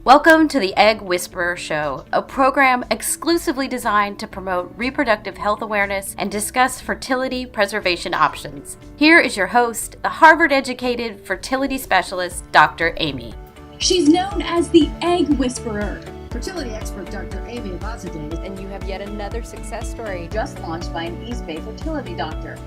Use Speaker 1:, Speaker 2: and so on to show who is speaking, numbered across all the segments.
Speaker 1: Welcome to the Egg Whisperer Show, a program exclusively designed to promote reproductive health awareness and discuss fertility preservation options. Here is your host, the Harvard-educated fertility specialist, Dr. Amy.
Speaker 2: She's known as the Egg Whisperer.
Speaker 3: Fertility expert Dr. Amy Abazadeh.
Speaker 4: And you have yet another success story
Speaker 2: Just launched by an East Bay fertility doctor.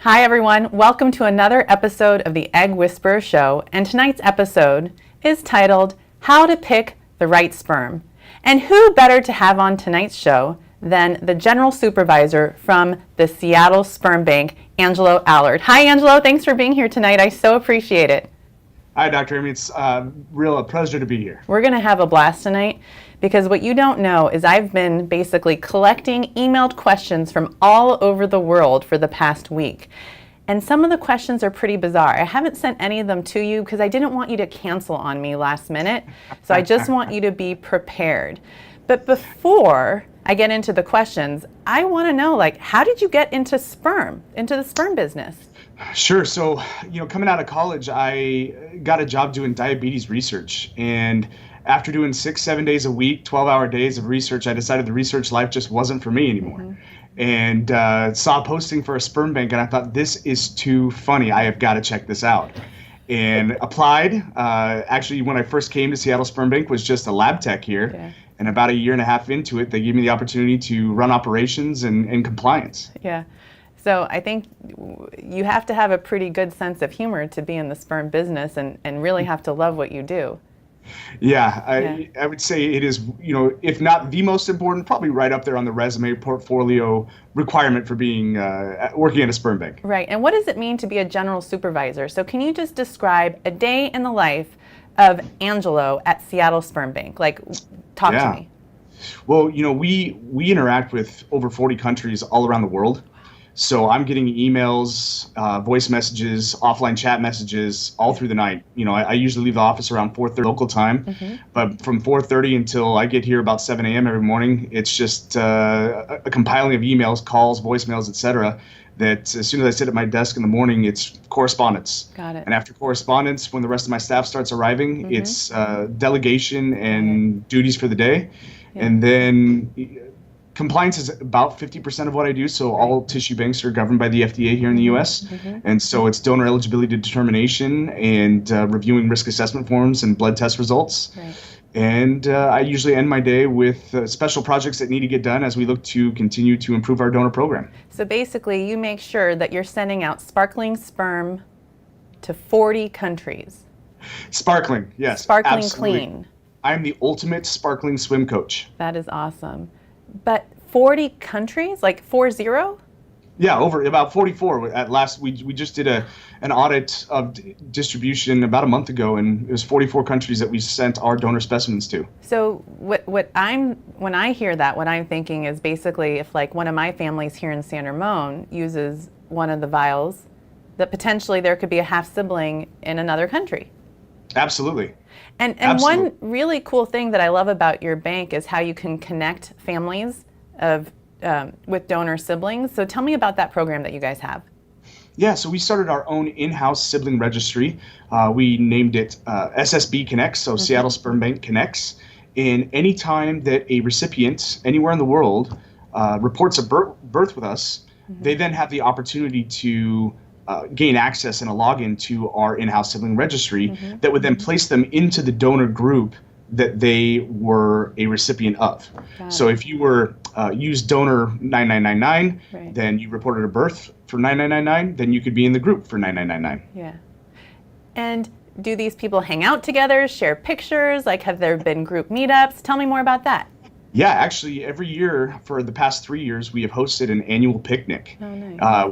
Speaker 5: Hi everyone, welcome to another episode of the Egg Whisperer Show, and tonight's episode is titled, How to Pick the Right Sperm. And who better to have on tonight's show than the General Supervisor from the Seattle Sperm Bank, Angelo Allard. Hi Angelo, thanks for being here tonight, I so appreciate it.
Speaker 6: Hi Dr. Amy, it's a pleasure to be here.
Speaker 5: We're going to have a blast tonight because what you don't know is I've been basically collecting emailed questions from all over the world for the past week. And some of the questions are pretty bizarre. I haven't sent any of them to you because I didn't want you to cancel on me last minute. So I just want you to be prepared. But before I get into the questions, I want to know, how did you get into the sperm business?
Speaker 6: Sure. So, coming out of college, I got a job doing diabetes research. And after doing 6-7 days a week, 12-hour days of research, I decided the research life just wasn't for me anymore. Mm-hmm. And saw a posting for a sperm bank, and I thought, this is too funny. I have got to check this out. And applied. Actually, when I first came to Seattle Sperm Bank, was just a lab tech here. Yeah. And about a year and a half into it, they gave me the opportunity to run operations and compliance.
Speaker 5: Yeah. So I think you have to have a pretty good sense of humor to be in the sperm business and really have to love what you do.
Speaker 6: Yeah, I would say it is, if not the most important, probably right up there on the resume portfolio requirement for being working at a sperm bank.
Speaker 5: Right. And what does it mean to be a general supervisor? So can you just describe a day in the life of Angelo at Seattle Sperm Bank? Talk to me.
Speaker 6: Well, we interact with over 40 countries all around the world. So I'm getting emails, voice messages, offline chat messages all through the night. I usually leave the office around 4:30 local time, but from 4:30 until I get here about 7 a.m. every morning, it's just a compiling of emails, calls, voicemails, etc. That as soon as I sit at my desk in the morning, it's correspondence.
Speaker 5: Got it.
Speaker 6: And after correspondence, when the rest of my staff starts arriving, it's delegation and duties for the day. Yeah. And then compliance is about 50% of what I do. So all tissue banks are governed by the FDA here in the U.S. And so it's donor eligibility determination and reviewing risk assessment forms and blood test results. Right. And I usually end my day with special projects that need to get done as we look to continue to improve our donor program.
Speaker 5: So basically, you make sure that you're sending out sparkling sperm to 40 countries.
Speaker 6: Sparkling, yes.
Speaker 5: Sparkling
Speaker 6: absolutely.
Speaker 5: Clean.
Speaker 6: I'm the ultimate sparkling swim coach.
Speaker 5: That is awesome. But 40 countries, 40?
Speaker 6: Yeah, over about 44 at last. We just did an audit of distribution about a month ago, and it was 44 countries that we sent our donor specimens to.
Speaker 5: So when I hear that, what I'm thinking is basically if one of my families here in San Ramon uses one of the vials, that potentially there could be a half sibling in another country.
Speaker 6: Absolutely.
Speaker 5: And
Speaker 6: Absolutely.
Speaker 5: One really cool thing that I love about your bank is how you can connect families with donor siblings. So tell me about that program that you guys have.
Speaker 6: Yeah, so we started our own in-house sibling registry. We named it SSB Connects, so Seattle Sperm Bank Connects. And any time that a recipient anywhere in the world reports a birth with us, they then have the opportunity to gain access and a login to our in-house sibling registry that would then place them into the donor group that they were a recipient of. So if you were used donor 9999, then you reported a birth for 9999, then you could be in the group for 9999.
Speaker 5: Yeah. And do these people hang out together, share pictures? Have there been group meetups? Tell me more about that.
Speaker 6: Yeah, actually, every year for the past 3 years, we have hosted an annual picnic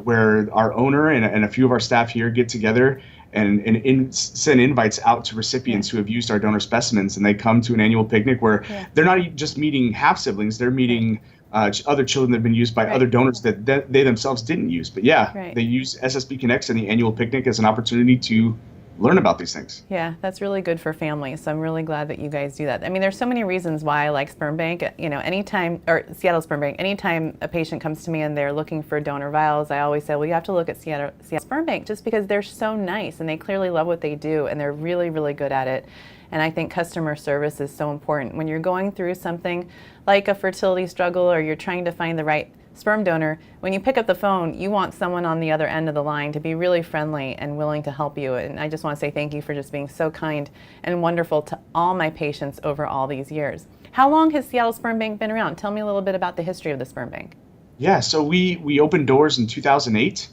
Speaker 6: where our owner and a few of our staff here get together and send invites out to recipients who have used our donor specimens, and they come to an annual picnic where they're not just meeting half siblings, they're meeting other children that have been used by other donors that they themselves didn't use. But they use SSB Connects and the annual picnic as an opportunity to learn about these things.
Speaker 5: Yeah, that's really good for families. So I'm really glad that you guys do that. I mean, there's so many reasons why I like Sperm Bank. Anytime, or Seattle Sperm Bank, anytime a patient comes to me and they're looking for donor vials, I always say, well, you have to look at Seattle Sperm Bank just because they're so nice and they clearly love what they do and they're really, really good at it. And I think customer service is so important. When you're going through something like a fertility struggle or you're trying to find the right sperm donor, when you pick up the phone, you want someone on the other end of the line to be really friendly and willing to help you. And I just want to say thank you for just being so kind and wonderful to all my patients over all these years. How long has Seattle Sperm Bank been around? Tell me a little bit about the history of the Sperm Bank.
Speaker 6: Yeah, so we opened doors in 2008.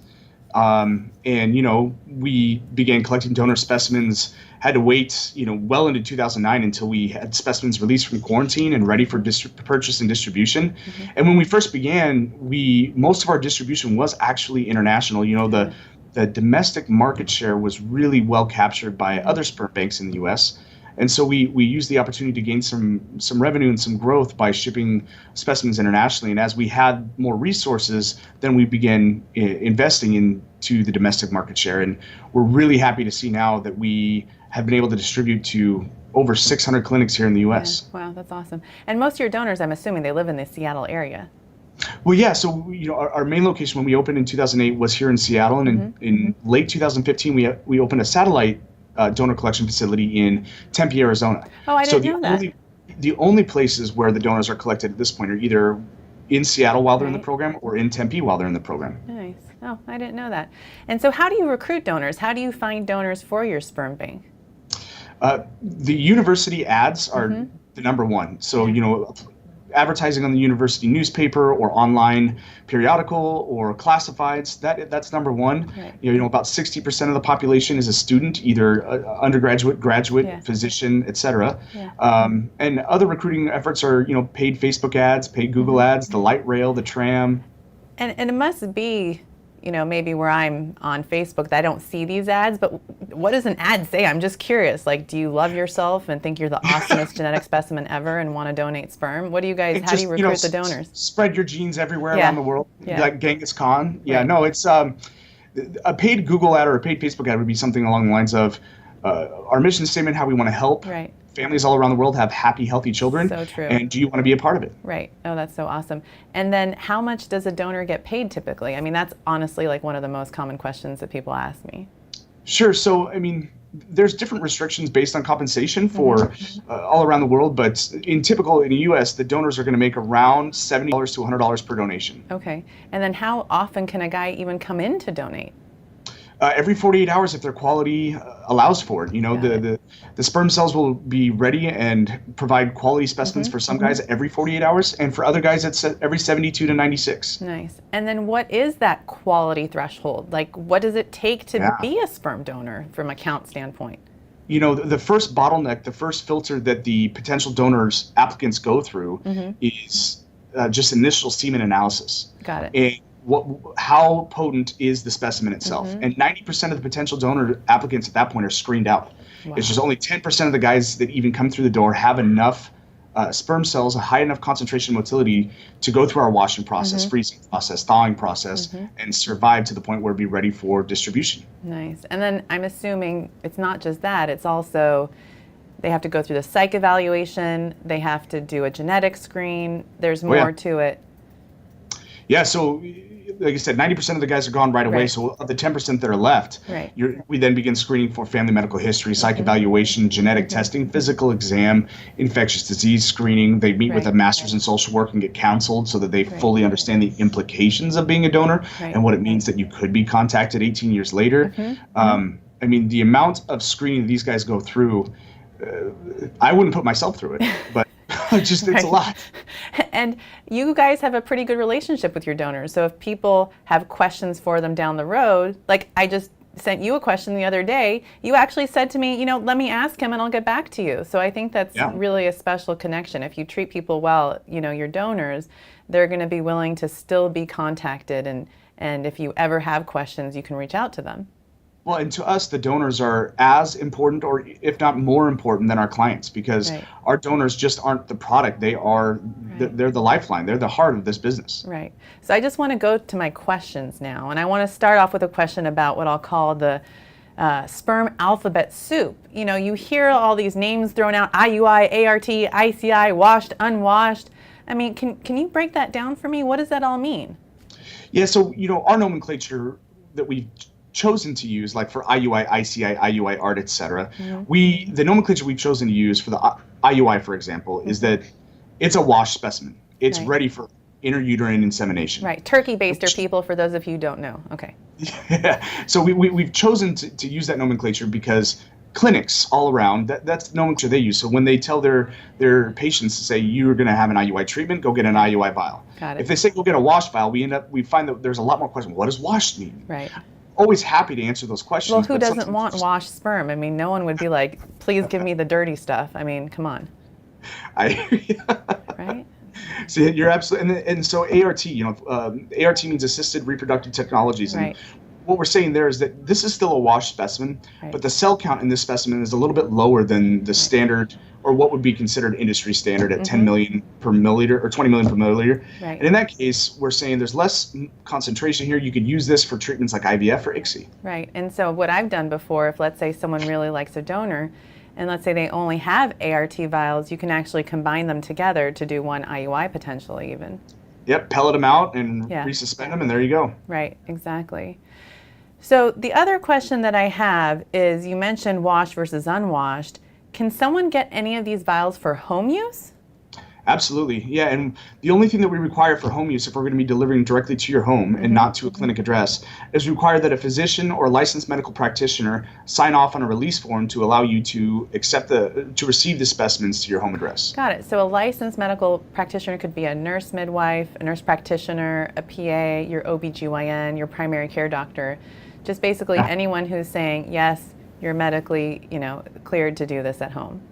Speaker 6: We began collecting donor specimens, had to wait, well into 2009 until we had specimens released from quarantine and ready for purchase and distribution. Mm-hmm. And when we first began, most of our distribution was actually international. The domestic market share was really well captured by other sperm banks in the U.S. And so we used the opportunity to gain some revenue and some growth by shipping specimens internationally. And as we had more resources, then we began investing into the domestic market share. And we're really happy to see now that we have been able to distribute to over 600 clinics here in the U.S.
Speaker 5: Yeah. Wow, that's awesome. And most of your donors, I'm assuming, they live in the Seattle area.
Speaker 6: Well, yeah. So, our main location when we opened in 2008 was here in Seattle. And in late 2015, we opened a satellite donor collection facility in Tempe, Arizona.
Speaker 5: Oh, I didn't know that.
Speaker 6: The only places where the donors are collected at this point are either in Seattle while they're in the program or in Tempe while they're in the program.
Speaker 5: Nice. Oh, I didn't know that. And so how do you recruit donors? How do you find donors for your sperm bank?
Speaker 6: The university ads are the number one. So, advertising on the university newspaper or online periodical or classifieds, that's number one. Right. About 60% of the population is a student, either undergraduate, graduate, physician, etc. Yeah. And other recruiting efforts are, paid Facebook ads, paid Google ads, the light rail, the tram.
Speaker 5: And it must be, maybe where I'm on Facebook that I don't see these ads, but what does an ad say? I'm just curious. Like, do you love yourself and think you're the awesomest genetic specimen ever and want to donate sperm? How do you recruit the donors?
Speaker 6: Spread your genes everywhere around the world, like Genghis Khan. Yeah, right. No, it's a paid Google ad or a paid Facebook ad would be something along the lines of our mission statement, how we want to help.
Speaker 5: Right.
Speaker 6: Families all around the world have happy, healthy children.
Speaker 5: So true.
Speaker 6: And do you want to be a part of it?
Speaker 5: Right. Oh, that's so awesome. And then how much does a donor get paid typically? I mean, that's honestly like one of the most common questions that people ask me.
Speaker 6: Sure. So, there's different restrictions based on compensation for all around the world, but in the U.S., the donors are going to make around $70 to $100 per donation.
Speaker 5: Okay. And then how often can a guy even come in to donate?
Speaker 6: Every 48 hours if their quality allows for it. The sperm cells will be ready and provide quality specimens for some guys every 48 hours, and for other guys it's every 72 to 96.
Speaker 5: Nice. And then what is that quality threshold? Like, what does it take to be a sperm donor from a count standpoint?
Speaker 6: The first bottleneck, the first filter that the potential donors applicants go through is just initial semen analysis.
Speaker 5: Got it.
Speaker 6: And how potent is the specimen itself? And 90% of the potential donor applicants at that point are screened out. Wow. It's just only 10% of the guys that even come through the door have enough sperm cells, a high enough concentration of motility to go through our washing process, freezing process, thawing process, and survive to the point where it'd be ready for distribution.
Speaker 5: Nice. And then I'm assuming it's not just that, it's also they have to go through the psych evaluation, they have to do a genetic screen, there's more to it.
Speaker 6: Yeah, so like I said, 90% of the guys are gone right away. So of the 10% that are left, we then begin screening for family medical history, psych evaluation, genetic testing, physical exam, infectious disease screening. They meet with a master's in social work and get counseled so that they fully understand the implications of being a donor and what it means that you could be contacted 18 years later. The amount of screening these guys go through, I wouldn't put myself through it, but it's a lot.
Speaker 5: And you guys have a pretty good relationship with your donors. So if people have questions for them down the road, like I just sent you a question the other day, you actually said to me, let me ask him and I'll get back to you. So I think that's really a special connection. If you treat people well, your donors, they're going to be willing to still be contacted. And if you ever have questions, you can reach out to them.
Speaker 6: Well, and to us, the donors are as important, or if not more important, than our clients, because our donors just aren't the product. They are, they're the lifeline. They're the heart of this business.
Speaker 5: Right. So I just want to go to my questions now, and I want to start off with a question about what I'll call the sperm alphabet soup. You know, you hear all these names thrown out: IUI, ART, ICI, washed, unwashed. I mean, can you break that down for me? What does that all mean?
Speaker 6: Yeah, so, our nomenclature that we've chosen to use, like for IUI, ICI, IUI, ART, etc. The nomenclature we've chosen to use for the IUI, for example, is that it's a washed specimen. It's ready for intrauterine insemination.
Speaker 5: Right, turkey baster people, for those of you who don't know. Okay.
Speaker 6: Yeah. So we've chosen to use that nomenclature because clinics all around, that's the nomenclature they use. So when they tell their patients to say, you're going to have an IUI treatment, go get an IUI vial.
Speaker 5: Got it.
Speaker 6: If they say go get a wash vial, we find that there's a lot more questions. What does washed mean?
Speaker 5: Right.
Speaker 6: Always happy to answer those questions.
Speaker 5: Well, who doesn't want washed sperm? I mean, no one would be like, please give me the dirty stuff. I mean, come on. Right?
Speaker 6: So you're absolutely, and so ART, ART means assisted reproductive technologies. And what we're saying there is that this is still a washed specimen, but the cell count in this specimen is a little bit lower than the standard, or what would be considered industry standard at 10 million per milliliter or 20 million per milliliter.
Speaker 5: Right.
Speaker 6: And in that case, we're saying there's less concentration here. You could use this for treatments like IVF or ICSI.
Speaker 5: Right. And so what I've done before, if let's say someone really likes a donor, and let's say they only have ART vials, you can actually combine them together to do one IUI potentially even.
Speaker 6: Yep, pellet them out and resuspend them, and there you go.
Speaker 5: Right, exactly. So the other question that I have is, you mentioned washed versus unwashed. Can someone get any of these vials for home use?
Speaker 6: Absolutely, yeah. And the only thing that we require for home use, if we're going to be delivering directly to your home and not to a clinic address, is require that a physician or licensed medical practitioner sign off on a release form to allow you to receive the specimens to your home address.
Speaker 5: Got it. So a licensed medical practitioner could be a nurse midwife, a nurse practitioner, a PA, your OBGYN, your primary care doctor. Just basically anyone who's saying, yes, you're medically, cleared to do this at home.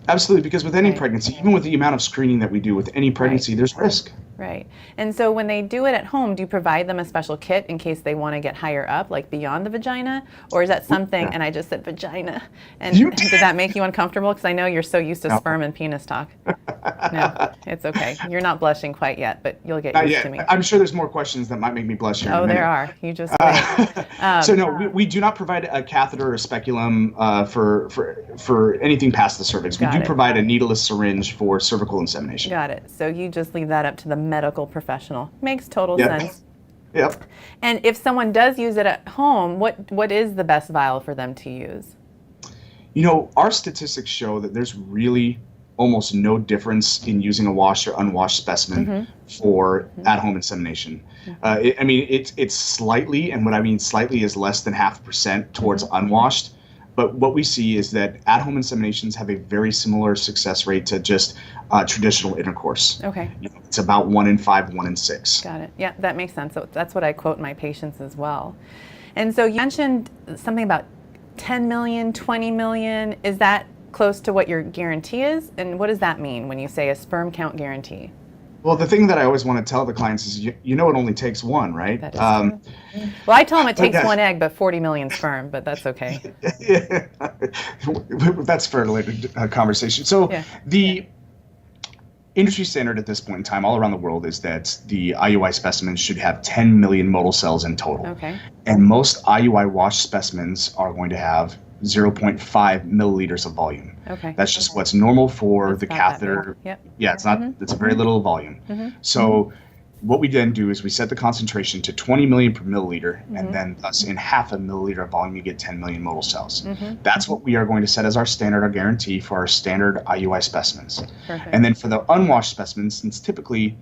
Speaker 6: Absolutely, because with any pregnancy, even with the amount of screening that we do with any pregnancy, there's risk.
Speaker 5: Right. And so when they do it at home, do you provide them a special kit in case they want to get higher up, like beyond the vagina? Or is that something, and I just said vagina, and did that make you uncomfortable? Because I know you're so used to sperm and penis talk. No, it's okay. You're not blushing quite yet, but you'll get used to me.
Speaker 6: I'm sure there's more questions that might make me blush here in a minute.
Speaker 5: There are. You just wait.
Speaker 6: So no, we do not provide a catheter or a speculum for anything past the cervix. We do provide a needleless syringe for cervical insemination.
Speaker 5: Got it. So you just leave that up to the medical professional. Makes total sense.
Speaker 6: Yep.
Speaker 5: And if someone does use it at home, what is the best vial for them to use?
Speaker 6: Our statistics show that there's really almost no difference in using a washed or unwashed specimen for at-home insemination. It's slightly, and what I mean slightly is less than 0.5% towards unwashed. But what we see is that at-home inseminations have a very similar success rate to just traditional intercourse.
Speaker 5: Okay.
Speaker 6: It's about 1 in 5, 1 in 6.
Speaker 5: Got it. Yeah, that makes sense. So that's what I quote my patients as well. And so you mentioned something about 10 million, 20 million. Is that close to what your guarantee is? And what does that mean when you say a sperm count guarantee?
Speaker 6: Well, the thing that I always want to tell the clients is, it only takes one, right?
Speaker 5: That is true. Well, I tell them it takes one egg, but 40 million sperm, but that's okay.
Speaker 6: That's for a later conversation. So the industry standard at this point in time all around the world is that the IUI specimens should have 10 million motile cells in total.
Speaker 5: Okay.
Speaker 6: And most IUI washed specimens are going to have 0.5 milliliters of volume.
Speaker 5: Okay.
Speaker 6: That's just what's normal for the catheter.
Speaker 5: Yep.
Speaker 6: Yeah, it's not. It's very little volume. So what we then do is we set the concentration to 20 million per milliliter, and then thus in 0.5 milliliter of volume you get 10 million motile cells. That's what we are going to set as our standard, our guarantee for our standard IUI specimens.
Speaker 5: Perfect.
Speaker 6: And then for the unwashed specimens, since typically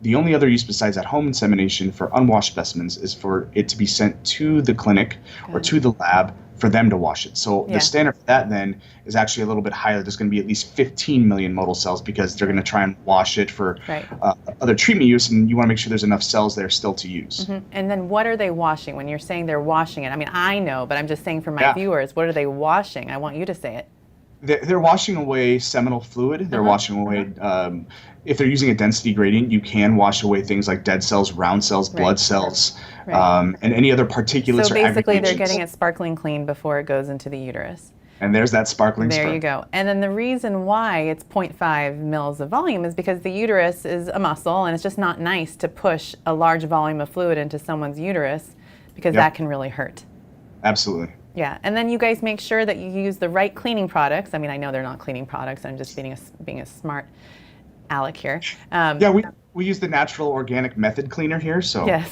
Speaker 6: the only other use besides at-home insemination for unwashed specimens is for it to be sent to the clinic or to the lab for them to wash it. So the standard for that then is actually a little bit higher. There's going to be at least 15 million motile cells because they're going to try and wash it for other treatment use, and you want to make sure there's enough cells there still to use.
Speaker 5: And then what are they washing when you're saying they're washing it? I mean, I know, but I'm just saying for my viewers, what are they washing? I want you to say it.
Speaker 6: They're washing away seminal fluid. They're washing away, if they're using a density gradient, you can wash away things like dead cells, round cells, blood cells, and any other particulates.
Speaker 5: So basically they're getting it sparkling clean before it goes into the uterus.
Speaker 6: And there's that sparkling
Speaker 5: There
Speaker 6: sperm.
Speaker 5: you go. And then the reason why it's 0.5 mils of volume is because the uterus is a muscle, and it's just not nice to push a large volume of fluid into someone's uterus because that can really hurt.
Speaker 6: Absolutely.
Speaker 5: Yeah, and then you guys make sure that you use the right cleaning products. I mean, I know they're not cleaning products. I'm just being a smart aleck here.
Speaker 6: Yeah, we use the natural organic method cleaner here. So
Speaker 5: Yes.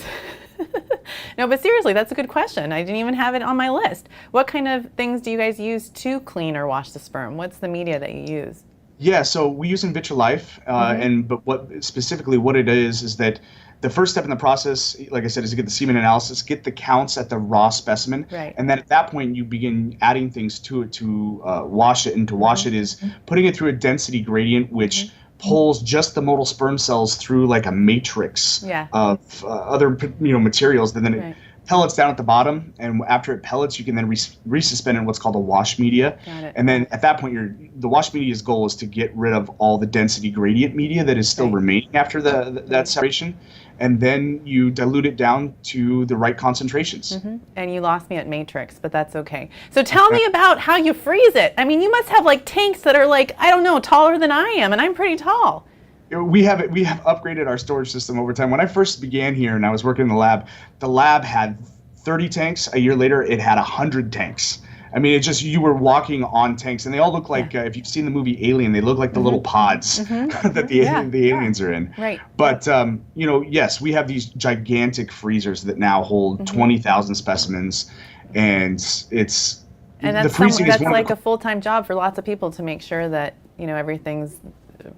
Speaker 5: No, but seriously, that's a good question. I didn't even have it on my list. What kind of things do you guys use to clean or wash the sperm? What's the media that you use?
Speaker 6: Yeah, so we use InVitrolife, but what it is that the first step in the process, like I said, is to get the semen analysis, get the counts at the raw specimen,
Speaker 5: Right.
Speaker 6: and then at that point you begin adding things to it to wash it. And to wash it is putting it through a density gradient, which pulls just the motile sperm cells through like a matrix of other materials. And then it pellets down at the bottom, and after it pellets, you can then resuspend in what's called a wash media.
Speaker 5: Got it.
Speaker 6: And then at that point, the wash media's goal is to get rid of all the density gradient media that is still remaining after that separation, and then you dilute it down to the right concentrations.
Speaker 5: And you lost me at matrix, but that's okay. So tell me about how you freeze it. I mean, you must have like tanks that are like, I don't know, taller than I am, and I'm pretty tall.
Speaker 6: We have upgraded our storage system over time. When I first began here and I was working in the lab had 30 tanks. A year later, it had 100 tanks. I mean, you were walking on tanks, and they all look like, if you've seen the movie Alien, they look like the little pods that the aliens are in.
Speaker 5: Right.
Speaker 6: But, yes, we have these gigantic freezers that now hold 20,000 specimens, and it's...
Speaker 5: And that's like a full-time job for lots of people to make sure that, everything's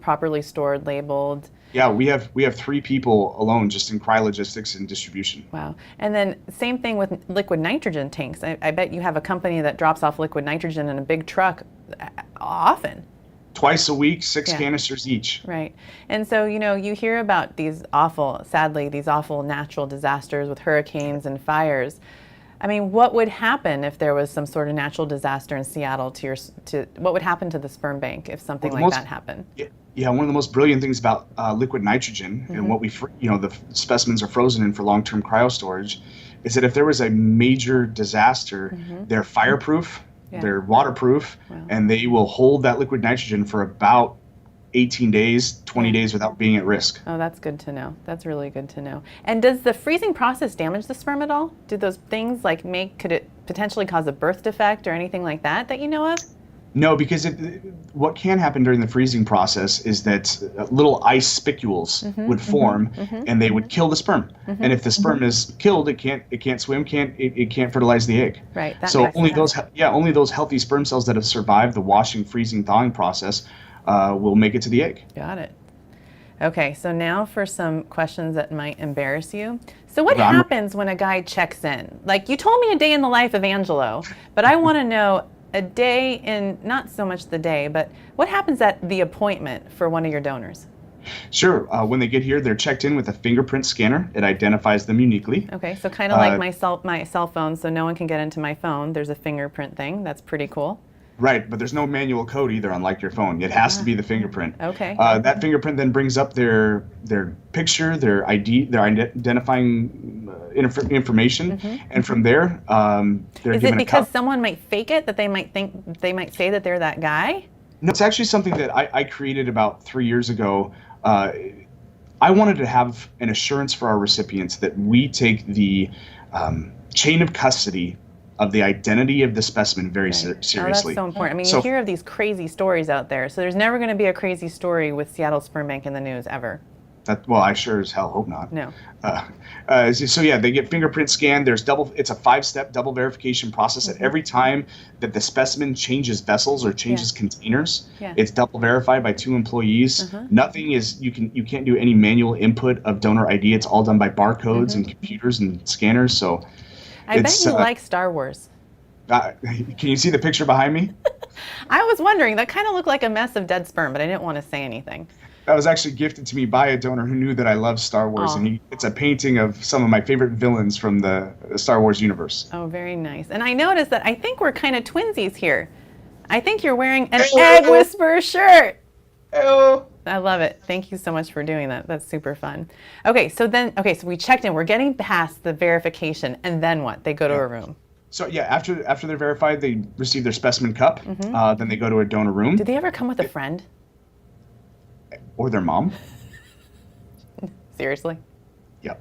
Speaker 5: properly stored, labeled.
Speaker 6: Yeah, we have 3 people alone just in cryologistics and distribution.
Speaker 5: Wow. And then same thing with liquid nitrogen tanks. I bet you have a company that drops off liquid nitrogen in a big truck often.
Speaker 6: Twice a week, 6 canisters each.
Speaker 5: Right. And so, you hear about these awful natural disasters with hurricanes and fires. I mean, what would happen if there was some sort of natural disaster in Seattle what would happen to the sperm bank if something like that happened?
Speaker 6: Yeah, one of the most brilliant things about liquid nitrogen and what the specimens are frozen in for long-term cryo storage is that if there was a major disaster, they're fireproof, they're waterproof, and they will hold that liquid nitrogen for about 18 days, 20 days without being at risk.
Speaker 5: Oh, that's good to know. That's really good to know. And does the freezing process damage the sperm at all? Do those things could it potentially cause a birth defect or anything like that you know of?
Speaker 6: No, because what can happen during the freezing process is that little ice spicules would form, and they would kill the sperm. And if the sperm is killed, it can't swim, it can't fertilize the egg.
Speaker 5: Right.
Speaker 6: So only those healthy sperm cells that have survived the washing, freezing, thawing process will make it to the egg.
Speaker 5: Got it. Okay, so now for some questions that might embarrass you. So what happens when a guy checks in? Like, you told me a day in the life of Angelo, but I want to know a day in, not so much the day, but what happens at the appointment for one of your donors?
Speaker 6: Sure. When they get here, they're checked in with a fingerprint scanner. It identifies them uniquely.
Speaker 5: Okay, so kind of like my cell phone, so no one can get into my phone. There's a fingerprint thing. That's pretty cool.
Speaker 6: Right, but there's no manual code either, unlike your phone. It has to be the fingerprint.
Speaker 5: Okay.
Speaker 6: That fingerprint then brings up their picture, their ID, their identifying information, and from there, they're
Speaker 5: Is
Speaker 6: given
Speaker 5: it because
Speaker 6: a cup.
Speaker 5: Someone might fake it, that they might say that they're that guy?
Speaker 6: No, it's actually something that I created about 3 years ago. I wanted to have an assurance for our recipients that we take the chain of custody of the identity of the specimen very seriously.
Speaker 5: Oh, that's so important. I mean, you hear of these crazy stories out there, so there's never going to be a crazy story with Seattle Sperm Bank in the news, ever.
Speaker 6: Well, I sure as hell hope not.
Speaker 5: No.
Speaker 6: So yeah, they get fingerprint scanned. It's a 5-step double verification process. At every time that the specimen changes vessels or changes containers, it's double verified by 2 employees. Nothing is, you can't do any manual input of donor ID. It's all done by barcodes and computers and scanners. So
Speaker 5: I bet you like Star Wars.
Speaker 6: Can you see the picture behind me?
Speaker 5: I was wondering, that kind of looked like a mess of dead sperm, but I didn't want to say anything.
Speaker 6: That was actually gifted to me by a donor who knew that I love Star Wars, and it's a painting of some of my favorite villains from the Star Wars universe.
Speaker 5: Oh, very nice. And I noticed that I think we're kind of twinsies here. I think you're wearing an Egg Whisperer shirt.
Speaker 6: Hello.
Speaker 5: I love it. Thank you so much for doing that. That's super fun. So we checked in. We're getting past the verification, and then what? They go to a room.
Speaker 6: So yeah, after they're verified, they receive their specimen cup. Then they go to a donor room.
Speaker 5: Do they ever come with a friend?
Speaker 6: Or their mom.
Speaker 5: Seriously?
Speaker 6: Yep.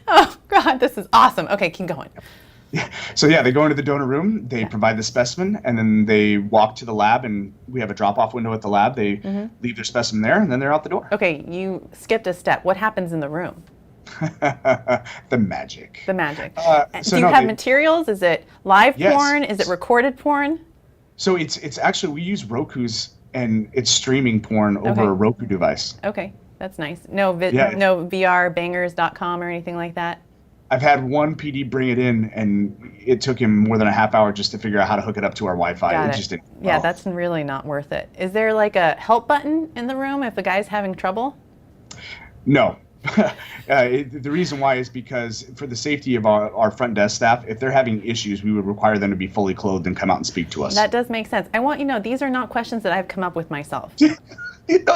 Speaker 5: Oh God, this is awesome. Okay, keep going.
Speaker 6: So yeah, they go into the donor room, they provide the specimen, and then they walk to the lab, and we have a drop-off window at the lab. They leave their specimen there, and then they're out the door.
Speaker 5: Okay, you skipped a step. What happens in the room?
Speaker 6: The magic.
Speaker 5: The magic.
Speaker 6: So
Speaker 5: Do you have materials? Is it live porn? Is it recorded porn?
Speaker 6: So it's actually, we use Roku's, and it's streaming porn over a Roku device.
Speaker 5: Okay, that's nice. No VRbangers.com or anything like that?
Speaker 6: I've had one PD bring it in, and it took him more than a half hour just to figure out how to hook it up to our Wi-Fi.
Speaker 5: Got
Speaker 6: It
Speaker 5: it.
Speaker 6: just didn't.
Speaker 5: Yeah, that's really not worth it. Is there like a help button in the room if a guy's having trouble?
Speaker 6: No. The reason why is because for the safety of our front desk staff, if they're having issues, we would require them to be fully clothed and come out and speak to us.
Speaker 5: That does make sense. I want you to know these are not questions that I've come up with myself.
Speaker 6: No,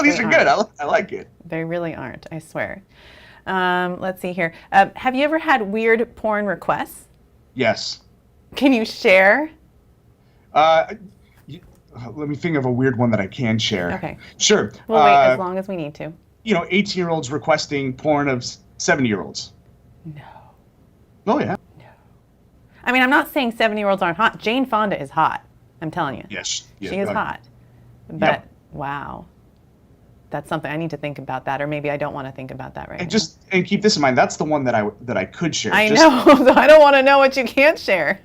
Speaker 6: these are good. I like it.
Speaker 5: They really aren't, I swear. Let's see here. Have you ever had weird porn requests?
Speaker 6: Yes.
Speaker 5: Can you share?
Speaker 6: Let me think of a weird one that I can share.
Speaker 5: Okay.
Speaker 6: Sure.
Speaker 5: We'll wait as long as we need to.
Speaker 6: 18-year-olds requesting porn of 70-year-olds.
Speaker 5: No.
Speaker 6: Oh, yeah.
Speaker 5: No. I mean, I'm not saying 70-year-olds aren't hot. Jane Fonda is hot. I'm telling you.
Speaker 6: Yes.
Speaker 5: She is hot. But, wow. That's something I need to think about that, or maybe I don't want to think about that right now.
Speaker 6: And keep this in mind. That's the one that I could share.
Speaker 5: I know, so I don't want to know what you can't share.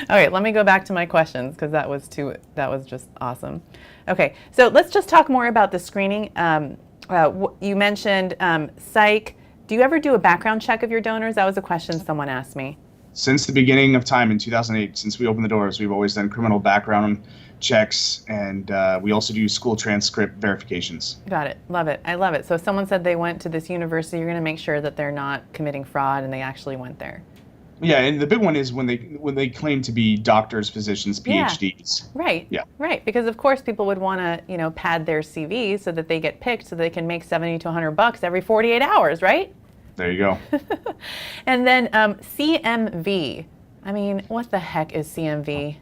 Speaker 5: Okay, let me go back to my questions because that was just awesome. Okay, so let's just talk more about the screening. You mentioned psych. Do you ever do a background check of your donors? That was a question someone asked me.
Speaker 6: Since the beginning of time in 2008, since we opened the doors, we've always done criminal background checks, and we also do school transcript verifications.
Speaker 5: Got it. Love it. I love it. So if someone said they went to this university, you're going to make sure that they're not committing fraud and they actually went there.
Speaker 6: Yeah, and the big one is when they claim to be doctors, physicians, PhDs.
Speaker 5: Yeah. Right.
Speaker 6: Yeah.
Speaker 5: Right. Because of course people would want to, pad their CV so that they get picked so they can make $70 to $100 every 48 hours, right?
Speaker 6: There you go.
Speaker 5: And then CMV. I mean, what the heck is CMV?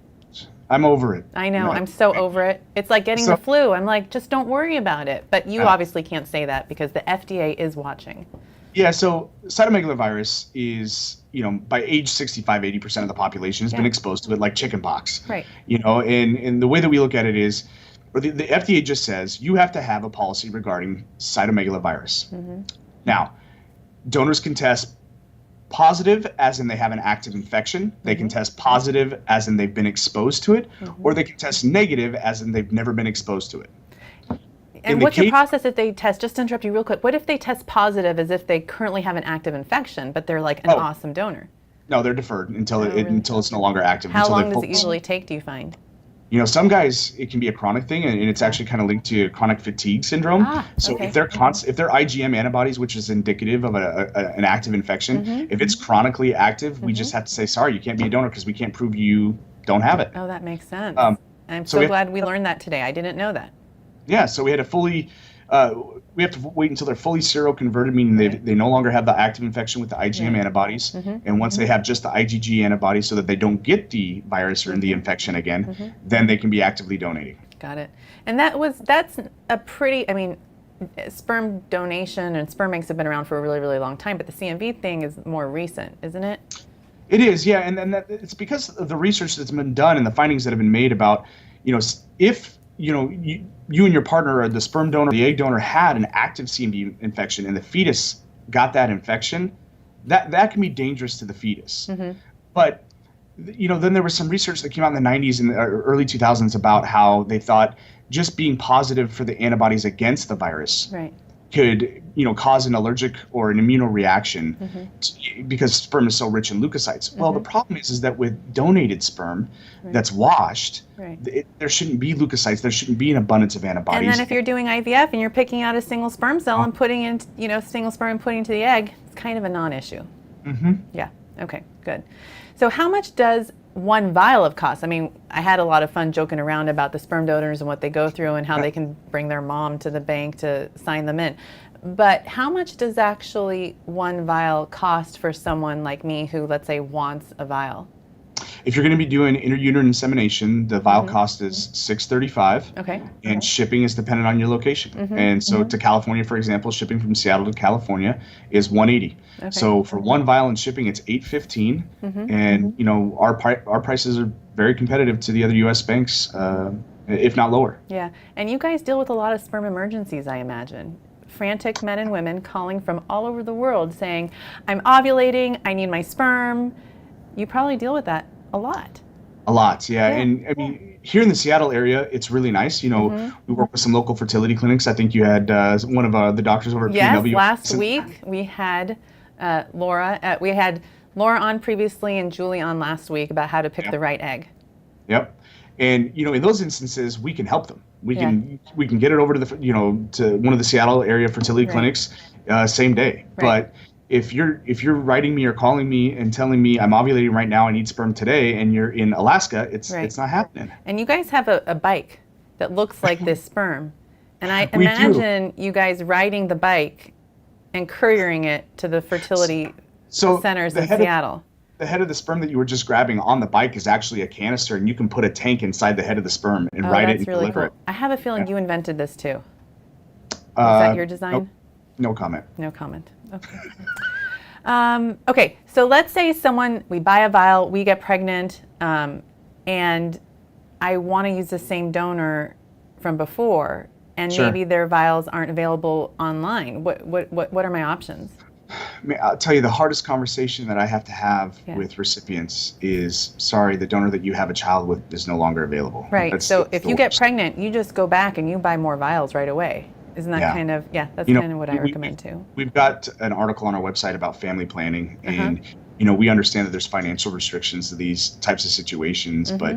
Speaker 6: I'm over it.
Speaker 5: I know. I'm so over it. It's like getting the flu. I'm like, just don't worry about it. But you obviously can't say that because the FDA is watching.
Speaker 6: Yeah, so cytomegalovirus is, by age 65, 80% of the population has been exposed to it like chickenpox.
Speaker 5: Right.
Speaker 6: And the way that we look at it is, or the FDA just says, you have to have a policy regarding cytomegalovirus. Mm-hmm. Now, donors can test positive, as in they have an active infection. They can test positive, as in they've been exposed to it, or they can test negative, as in they've never been exposed to it.
Speaker 5: And what's your process if they test, just to interrupt you real quick, what if they test positive as if they currently have an active infection, but they're like an awesome donor?
Speaker 6: No, they're deferred until it's no longer active.
Speaker 5: How long does it usually take, do you find?
Speaker 6: Some guys, it can be a chronic thing, and it's actually kind of linked to chronic fatigue syndrome. So if they're IgM antibodies, which is indicative of an active infection, if it's chronically active, we just have to say, sorry, you can't be a donor because we can't prove you don't have it.
Speaker 5: Oh, that makes sense. I'm so glad we learned that today. I didn't know that.
Speaker 6: Yeah, so we had we have to wait until they're fully seroconverted, meaning they no longer have the active infection with the IgM antibodies. And once they have just the IgG antibodies so that they don't get the virus or the infection again, then they can be actively donating.
Speaker 5: Got it. And that's a pretty, sperm donation and sperm banks have been around for a really, really long time, but the CMV thing is more recent, isn't it?
Speaker 6: It is, yeah, and it's because of the research that's been done and the findings that have been made about, if you and your partner or the sperm donor or the egg donor had an active CMV infection and the fetus got that infection, that can be dangerous to the fetus. But then there was some research that came out in the 90s and early 2000s about how they thought just being positive for the antibodies against the virus could cause an allergic or an immunoreaction because sperm is so rich in leukocytes. Well, the problem is that with donated sperm that's washed, there shouldn't be leukocytes. There shouldn't be an abundance of antibodies.
Speaker 5: And then if you're doing IVF and you're picking out a single sperm cell and putting in, single sperm and putting into the egg, it's kind of a non-issue. Yeah. Okay. Good. So how much does one vial of cost? I had a lot of fun joking around about the sperm donors and what they go through and how they can bring their mom to the bank to sign them in. But how much does actually one vial cost for someone like me who, let's say, wants a vial?
Speaker 6: if you're going to be doing intrauterine insemination, the vial cost is $635.
Speaker 5: Okay.
Speaker 6: And shipping is dependent on your location. And so to California, for example, shipping from Seattle to California is $180.
Speaker 5: Okay.
Speaker 6: So for one vial and shipping, it's $815. And you know, our prices are very competitive to the other U.S. banks, if not lower.
Speaker 5: Yeah, and you guys deal with a lot of sperm emergencies, I imagine. Frantic men and women calling from all over the world saying, I'm ovulating, I need my sperm. You probably deal with that a lot.
Speaker 6: A lot, yeah. And I mean, here in the Seattle area, it's really nice. You know, we work with some local fertility clinics. I think you had one of the doctors over at PW.
Speaker 5: Yes, last week we had Laura. We had Laura on previously and Julie on last week about how to pick the right egg.
Speaker 6: Yep. And you know, in those instances, we can help them. We can get it over to the to one of the Seattle area fertility clinics same day. But if you're writing me or calling me and telling me I'm ovulating right now, I need sperm today, and you're in Alaska, it's not happening.
Speaker 5: And you guys have a bike that looks like this sperm, and I imagine you guys riding the bike and couriering it to the fertility centers in Seattle.
Speaker 6: The head of the sperm that you were just grabbing on the bike is actually a canister, and you can put a tank inside the head of the sperm and ride it and
Speaker 5: really
Speaker 6: deliver
Speaker 5: cool.
Speaker 6: it.
Speaker 5: I have a feeling you invented this too. Is that your design?
Speaker 6: Nope. No comment.
Speaker 5: No comment. Okay. Okay, so let's say we buy a vial, we get pregnant, and I want to use the same donor from before, and maybe their vials aren't available online. What are my options?
Speaker 6: I'll tell you, the hardest conversation that I have to have with recipients is, sorry, the donor that you have a child with is no longer available.
Speaker 5: Right.
Speaker 6: That's
Speaker 5: so if you get pregnant, you just go back and you buy more vials right away. Isn't that kind of, that's kind of what I recommend too.
Speaker 6: We've got an article on our website about family planning, and, you know, we understand that there's financial restrictions to these types of situations, but,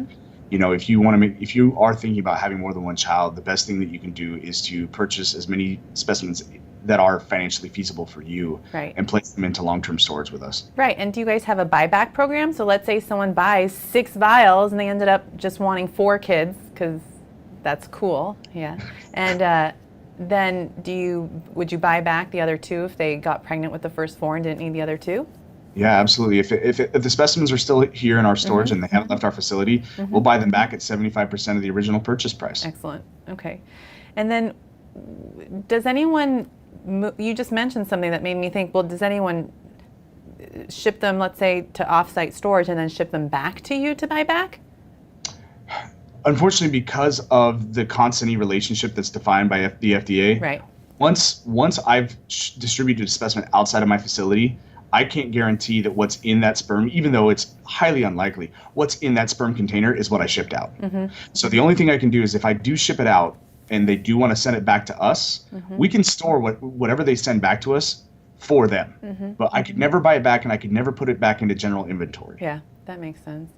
Speaker 6: you know, if you are thinking about having more than one child, the best thing that you can do is to purchase as many specimens that are financially feasible for you and place them into long-term storage with us.
Speaker 5: Right. And do you guys have a buyback program? So let's say someone buys 6 vials and they ended up just wanting 4 kids, because that's cool. Yeah. And then would you buy back the other 2 if they got pregnant with the first 4 and didn't need the other 2?
Speaker 6: Yeah, absolutely. If the specimens are still here in our storage and they haven't left our facility, we'll buy them back at 75% of the original purchase price.
Speaker 5: Excellent. Okay. And then does anyone, you just mentioned something that made me think, well, does anyone ship them, let's say, to offsite storage and then ship them back to you to buy back?
Speaker 6: Unfortunately, because of the consignee relationship that's defined by the FDA, once I've distributed a specimen outside of my facility, I can't guarantee that what's in that sperm, even though it's highly unlikely, what's in that sperm container is what I shipped out. So the only thing I can do is, if I do ship it out and they do want to send it back to us, we can store whatever they send back to us for them. But I could never buy it back, and I could never put it back into general inventory.
Speaker 5: Yeah, that makes sense.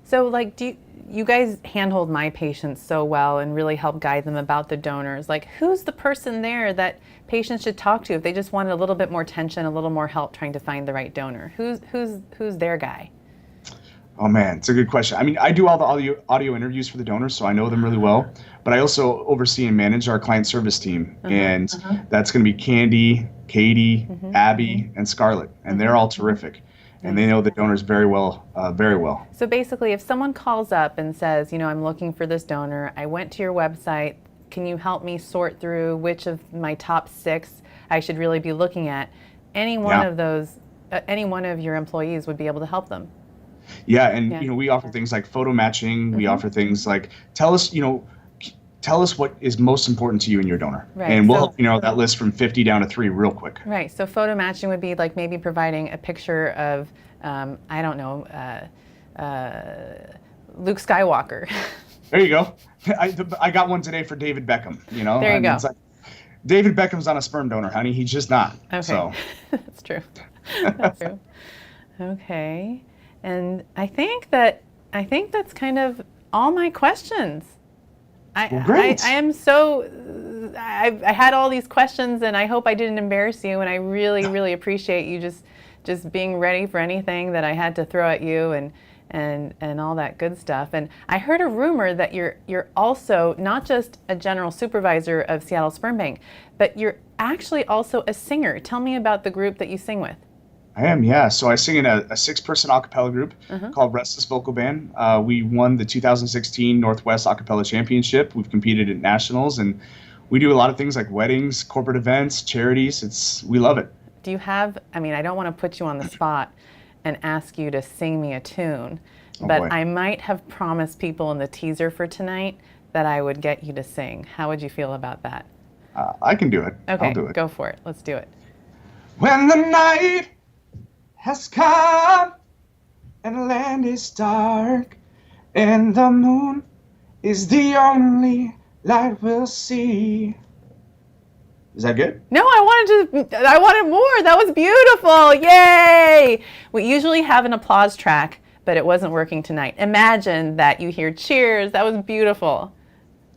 Speaker 5: So, like, you guys handhold my patients so well and really help guide them about the donors. Like, who's the person there that patients should talk to if they just wanted a little bit more attention, a little more help trying to find the right donor? Who's their guy?
Speaker 6: Oh man, it's a good question. I mean, I do all the audio interviews for the donors, so I know them really well. But I also oversee and manage our client service team, and that's going to be Candy, Katie, Abby, and Scarlett, and they're all terrific. And they know the donors very well, very well.
Speaker 5: So basically, if someone calls up and says, you know, I'm looking for this donor, I went to your website, can you help me sort through which of my top 6 I should really be looking at? Any one of those, any one of your employees would be able to help them.
Speaker 6: Yeah, and you know, we offer things like photo matching. We offer things like, tell us what is most important to you and your donor, and we'll help you narrow that list from 50 down to 3 real quick. Right.
Speaker 5: So photo matching would be like maybe providing a picture of, I don't know, Luke Skywalker.
Speaker 6: There you go. I got one today for David Beckham. You know.
Speaker 5: There you go.
Speaker 6: It's like, David Beckham's not a sperm donor, honey. He's just not.
Speaker 5: Okay.
Speaker 6: So.
Speaker 5: That's true. That's true. Okay. And I think that's kind of all my questions. I am so, I had all these questions, and I hope I didn't embarrass you, and I really, really appreciate you just being ready for anything that I had to throw at you, and all that good stuff. And I heard a rumor that you're also not just a general supervisor of Seattle Sperm Bank, but you're actually also a singer. Tell me about the group that you sing with.
Speaker 6: I am, yeah. So I sing in a six-person acapella group called Restless Vocal Band. We won the 2016 Northwest Acapella Championship. We've competed at nationals, and we do a lot of things like weddings, corporate events, charities. We love it.
Speaker 5: Do you have, I don't want to put you on the spot and ask you to sing me a tune, but
Speaker 6: boy.
Speaker 5: I might have promised people in the teaser for tonight that I would get you to sing. How would you feel about that?
Speaker 6: I can do it.
Speaker 5: Okay,
Speaker 6: I'll do it.
Speaker 5: go for it. Let's do it.
Speaker 6: When the night has come and the land is dark and the moon is the only light we'll see. Is that good?
Speaker 5: No, I wanted more. That was beautiful. Yay! We usually have an applause track, but it wasn't working tonight. Imagine that you hear cheers. That was beautiful.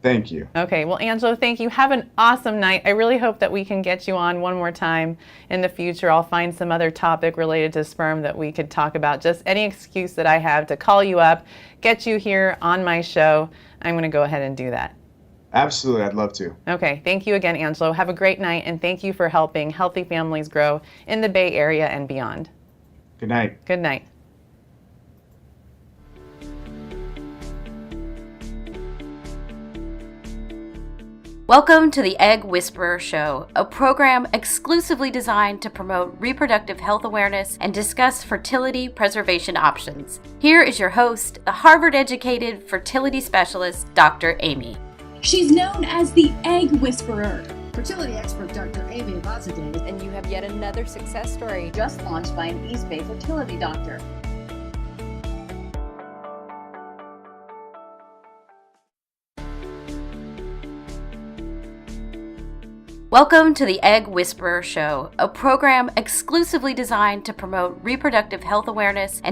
Speaker 6: Thank you.
Speaker 5: Okay, well, Angelo, thank you. Have an awesome night. I really hope that we can get you on one more time in the future. I'll find some other topic related to sperm that we could talk about. Just any excuse that I have to call you up, get you here on my show. I'm going to go ahead and do that.
Speaker 6: Absolutely, I'd love to.
Speaker 5: Okay, thank you again, Angelo. Have a great night, and thank you for helping healthy families grow in the Bay Area and beyond.
Speaker 6: Good night.
Speaker 5: Good night.
Speaker 1: Welcome to the Egg Whisperer Show, a program exclusively designed to promote reproductive health awareness and discuss fertility preservation options. Here is your host, the Harvard-educated fertility specialist, Dr. Amy.
Speaker 2: She's known as the Egg Whisperer.
Speaker 3: Fertility expert Dr. Amy Avazadeh.
Speaker 4: And you have yet another success story.
Speaker 2: Just launched by an East Bay fertility doctor.
Speaker 1: Welcome to the Egg Whisperer Show, a program exclusively designed to promote reproductive health awareness and